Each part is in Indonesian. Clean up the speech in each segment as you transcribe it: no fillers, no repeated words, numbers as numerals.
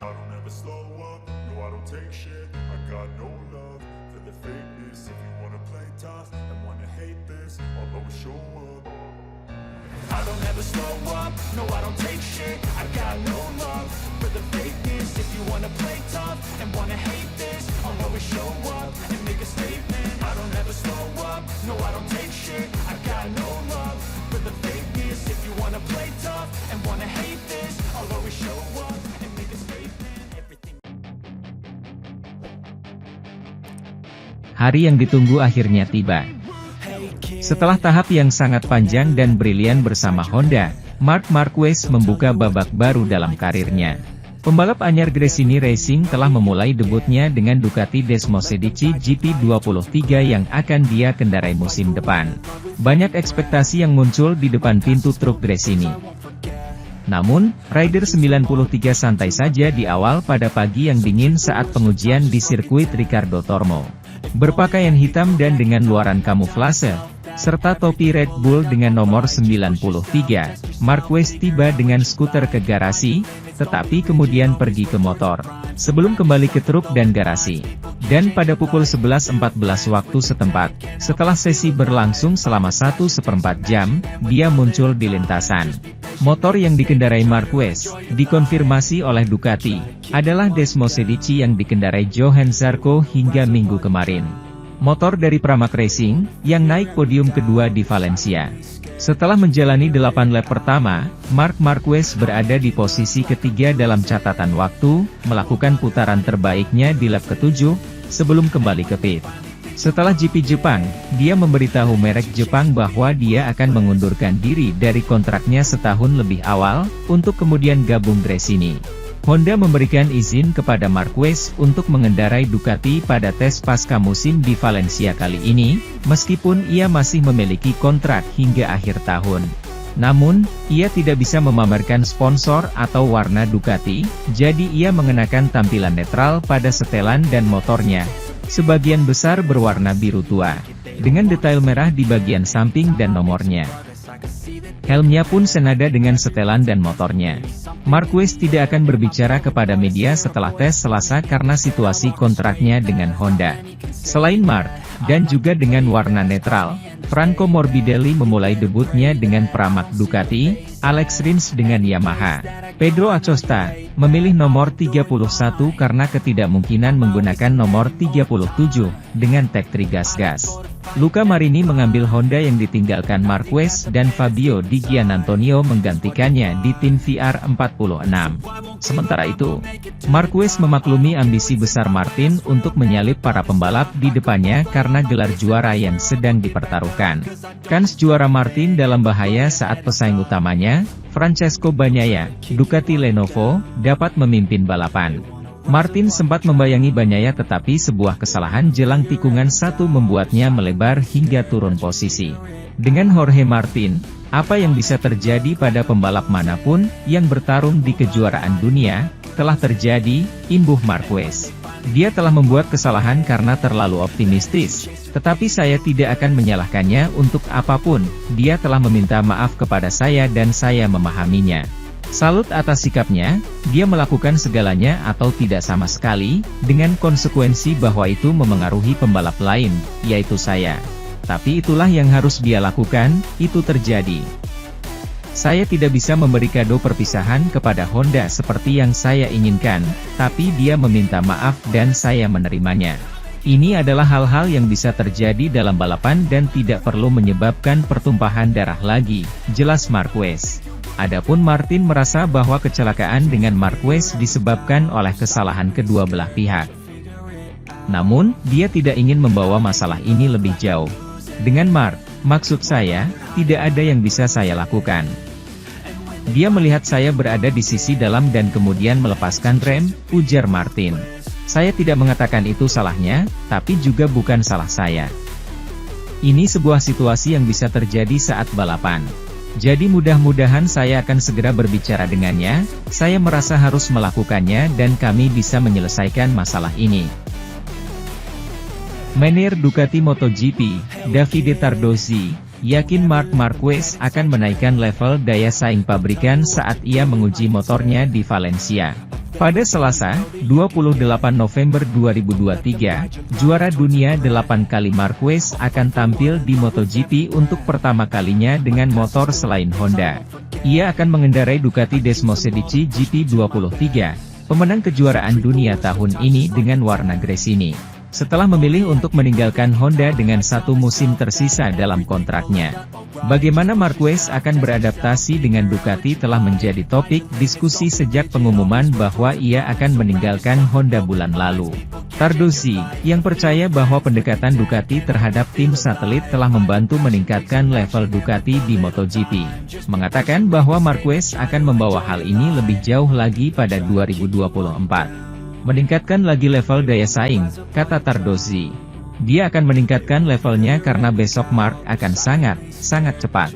I don't ever slow up, no I don't take shit. I got no love for the fakeness. If you wanna play tough and wanna hate this, I'll always show up. I don't ever slow up, no I don't take shit. I got no love for the fakeness. If you wanna play tough and wanna hate this, I'll always show up and make a statement. I don't ever slow up, no I don't take shit. I got no love for the fakeness. If you wanna play tough and wanna hate this, I'll always show up and make a statement. Everything. Hari yang ditunggu akhirnya tiba. Setelah tahap yang sangat panjang dan brilian bersama Honda, Marc Marquez membuka babak baru dalam karirnya. Pembalap anyar Gresini Racing telah memulai debutnya dengan Ducati Desmosedici GP23 yang akan dia kendarai musim depan. Banyak ekspektasi yang muncul di depan pintu truk Gresini. Namun, Rider 93 santai saja di awal pada pagi yang dingin saat pengujian di sirkuit Ricardo Tormo. Berpakaian hitam dan dengan luaran kamuflase, serta topi Red Bull dengan nomor 93, Marquez tiba dengan skuter ke garasi, tetapi kemudian pergi ke motor, sebelum kembali ke truk dan garasi. Dan pada pukul 11.14 waktu setempat, setelah sesi berlangsung selama 1/4 jam, dia muncul di lintasan. Motor yang dikendarai Marquez, dikonfirmasi oleh Ducati, adalah Desmosedici yang dikendarai Johann Zarco hingga minggu kemarin. Motor dari Pramac Racing, yang naik podium kedua di Valencia. Setelah menjalani 8 lap pertama, Marc Marquez berada di posisi ketiga dalam catatan waktu, melakukan putaran terbaiknya di lap ke-7, sebelum kembali ke pit. Setelah GP Jepang, dia memberitahu merek Jepang bahwa dia akan mengundurkan diri dari kontraknya setahun lebih awal, untuk kemudian gabung Gresini. Honda memberikan izin kepada Marquez untuk mengendarai Ducati pada tes pasca musim di Valencia kali ini, meskipun ia masih memiliki kontrak hingga akhir tahun. Namun, ia tidak bisa memamerkan sponsor atau warna Ducati, jadi ia mengenakan tampilan netral pada setelan dan motornya. Sebagian besar berwarna biru tua, dengan detail merah di bagian samping dan nomornya. Helmnya pun senada dengan setelan dan motornya. Marquez tidak akan berbicara kepada media setelah tes Selasa karena situasi kontraknya dengan Honda. Selain Marc, dan juga dengan warna netral, Franco Morbidelli memulai debutnya dengan Pramac Ducati, Alex Rins dengan Yamaha. Pedro Acosta memilih nomor 31 karena ketidakmungkinan menggunakan nomor 37 dengan tag Trigas. Luca Marini mengambil Honda yang ditinggalkan Marquez dan Fabio Di Giannantonio menggantikannya di tim VR46. Sementara itu, Marquez memaklumi ambisi besar Martin untuk menyalip para pembalap di depannya karena gelar juara yang sedang dipertaruhkan. Kans juara Martin dalam bahaya saat pesaing utamanya, Francesco Bagnaia, Ducati Lenovo, dapat memimpin balapan. Martin sempat membayangi Bagnaia tetapi sebuah kesalahan jelang tikungan 1 membuatnya melebar hingga turun posisi. Dengan Jorge Martin, apa yang bisa terjadi pada pembalap manapun yang bertarung di kejuaraan dunia, telah terjadi, imbuh Marquez. Dia telah membuat kesalahan karena terlalu optimistis, tetapi saya tidak akan menyalahkannya untuk apapun. Dia telah meminta maaf kepada saya dan saya memahaminya. Salut atas sikapnya, dia melakukan segalanya atau tidak sama sekali, dengan konsekuensi bahwa itu memengaruhi pembalap lain, yaitu saya. Tapi itulah yang harus dia lakukan, itu terjadi. Saya tidak bisa memberi kado perpisahan kepada Honda seperti yang saya inginkan, tapi dia meminta maaf dan saya menerimanya. Ini adalah hal-hal yang bisa terjadi dalam balapan dan tidak perlu menyebabkan pertumpahan darah lagi, jelas Marquez. Adapun Martin merasa bahwa kecelakaan dengan Marquez disebabkan oleh kesalahan kedua belah pihak. Namun, dia tidak ingin membawa masalah ini lebih jauh. Dengan Marc, maksud saya, tidak ada yang bisa saya lakukan. Dia melihat saya berada di sisi dalam dan kemudian melepaskan rem, ujar Martin. Saya tidak mengatakan itu salahnya, tapi juga bukan salah saya. Ini sebuah situasi yang bisa terjadi saat balapan. Jadi mudah-mudahan saya akan segera berbicara dengannya, saya merasa harus melakukannya dan kami bisa menyelesaikan masalah ini. Manajer Ducati MotoGP, Davide Tardozzi, yakin Marc Marquez akan menaikkan level daya saing pabrikan saat ia menguji motornya di Valencia. Pada Selasa, 28 November 2023, juara dunia 8 kali Marquez akan tampil di MotoGP untuk pertama kalinya dengan motor selain Honda. Ia akan mengendarai Ducati Desmosedici GP23, pemenang kejuaraan dunia tahun ini dengan warna Gresini. Setelah memilih untuk meninggalkan Honda dengan 1 musim tersisa dalam kontraknya. Bagaimana Marquez akan beradaptasi dengan Ducati telah menjadi topik diskusi sejak pengumuman bahwa ia akan meninggalkan Honda bulan lalu. Tardozzi, yang percaya bahwa pendekatan Ducati terhadap tim satelit telah membantu meningkatkan level Ducati di MotoGP, mengatakan bahwa Marquez akan membawa hal ini lebih jauh lagi pada 2024. Meningkatkan lagi level daya saing, kata Tardozzi. Dia akan meningkatkan levelnya karena besok Marc akan sangat cepat.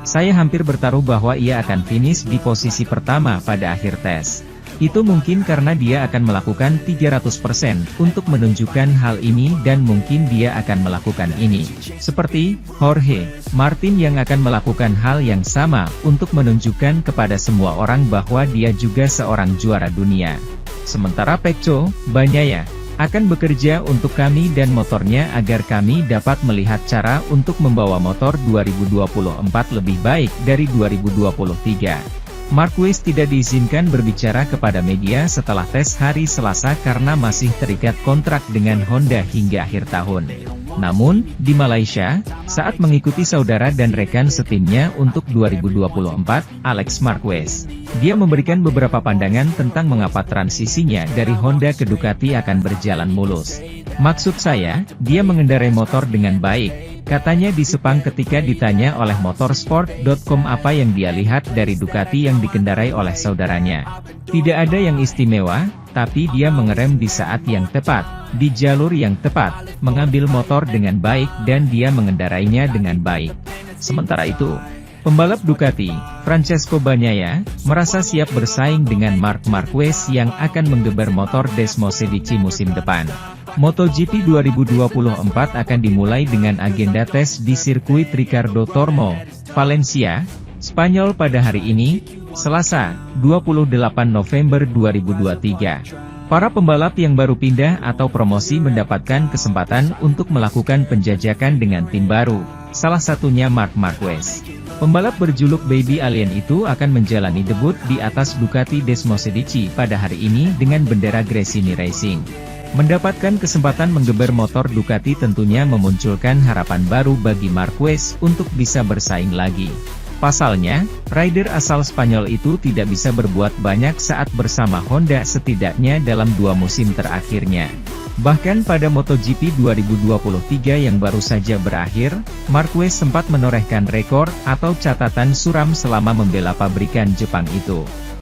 Saya hampir bertaruh bahwa ia akan finish di posisi pertama pada akhir tes. Itu mungkin karena dia akan melakukan 300% untuk menunjukkan hal ini dan mungkin dia akan melakukan ini. Seperti Jorge Martin yang akan melakukan hal yang sama untuk menunjukkan kepada semua orang bahwa dia juga seorang juara dunia. Sementara Pecco Bagnaia akan bekerja untuk kami dan motornya agar kami dapat melihat cara untuk membawa motor 2024 lebih baik dari 2023. Marquez tidak diizinkan berbicara kepada media setelah tes hari Selasa karena masih terikat kontrak dengan Honda hingga akhir tahun. Namun, di Malaysia, saat mengikuti saudara dan rekan setimnya untuk 2024, Alex Marquez, dia memberikan beberapa pandangan tentang mengapa transisinya dari Honda ke Ducati akan berjalan mulus. Maksud saya, dia mengendarai motor dengan baik, katanya di Sepang ketika ditanya oleh motorsport.com apa yang dia lihat dari Ducati yang dikendarai oleh saudaranya. Tidak ada yang istimewa, tapi dia mengerem di saat yang tepat, di jalur yang tepat, mengambil motor dengan baik dan dia mengendarainya dengan baik. Sementara itu, pembalap Ducati, Francesco Bagnaia, merasa siap bersaing dengan Marc Marquez yang akan menggeber motor Desmosedici musim depan. MotoGP 2024 akan dimulai dengan agenda tes di sirkuit Ricardo Tormo, Valencia, Spanyol pada hari ini, Selasa, 28 November 2023. Para pembalap yang baru pindah atau promosi mendapatkan kesempatan untuk melakukan penjajakan dengan tim baru, salah satunya Marc Marquez. Pembalap berjuluk Baby Alien itu akan menjalani debut di atas Ducati Desmosedici pada hari ini dengan bendera Gresini Racing. Mendapatkan kesempatan menggeber motor Ducati tentunya memunculkan harapan baru bagi Marquez untuk bisa bersaing lagi. Pasalnya, rider asal Spanyol itu tidak bisa berbuat banyak saat bersama Honda setidaknya dalam 2 musim terakhirnya. Bahkan pada MotoGP 2023 yang baru saja berakhir, Marquez sempat menorehkan rekor atau catatan suram selama membela pabrikan Jepang itu.